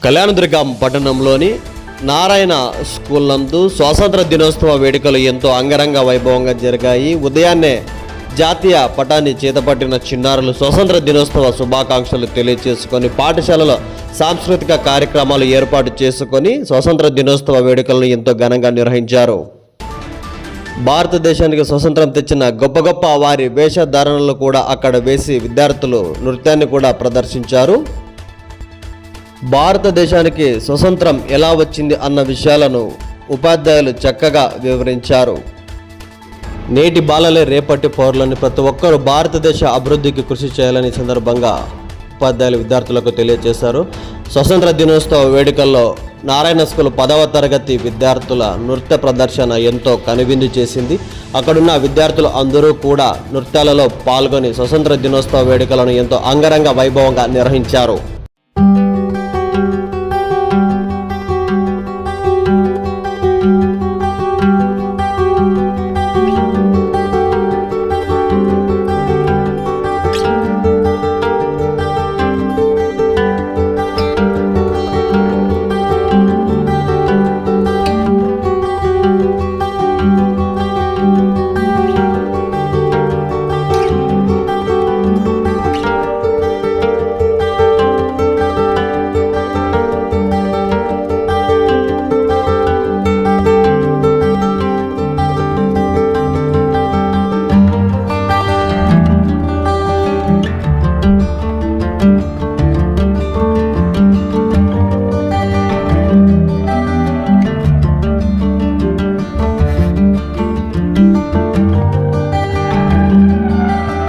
కళ్యాణదుర్గం పట్టణంలోని నారాయణ స్కూల్ నందు స్వాతంత్ర దినోత్సవ వేడుకలు ఎంతో అంగరంగ వైభవంగా జరిగాయి. ఉదయాన్నే జాతీయ పటాన్ని చేతపట్టిన చిన్నారులు స్వాతంత్ర దినోత్సవ శుభాకాంక్షలు తెలియజేసుకొని పాఠశాలలో సాంస్కృతిక కార్యక్రమాలు ఏర్పాటు చేసుకొని స్వాతంత్ర దినోత్సవ వేడుకలను ఎంతో ఘనంగా నిర్వహించారు. భారతదేశానికి స్వతంత్రం తెచ్చిన గొప్ప గొప్ప వారి వేషధారణలు కూడా అక్కడ వేసి విద్యార్థులు నృత్యాన్ని కూడా ప్రదర్శించారు. భారతదేశానికి స్వతంత్రం ఎలా వచ్చింది అన్న విషయాలను ఉపాధ్యాయులు చక్కగా వివరించారు. నేటి బాలలే రేపటి పౌరులని, ప్రతి ఒక్కరూ భారతదేశ అభివృద్ధికి కృషి చేయాలని సందర్భంగా ఉపాధ్యాయులు విద్యార్థులకు తెలియజేశారు. స్వతంత్ర దినోత్సవ వేడుకల్లో నారాయణ స్కూల్ 10వ తరగతి విద్యార్థుల నృత్య ప్రదర్శన ఎంతో కనువిందు చేసింది. అక్కడున్న విద్యార్థులు అందరూ కూడా నృత్యాలలో పాల్గొని స్వతంత్ర దినోత్సవ వేడుకలను ఎంతో అంగరంగ వైభవంగా నిర్వహించారు.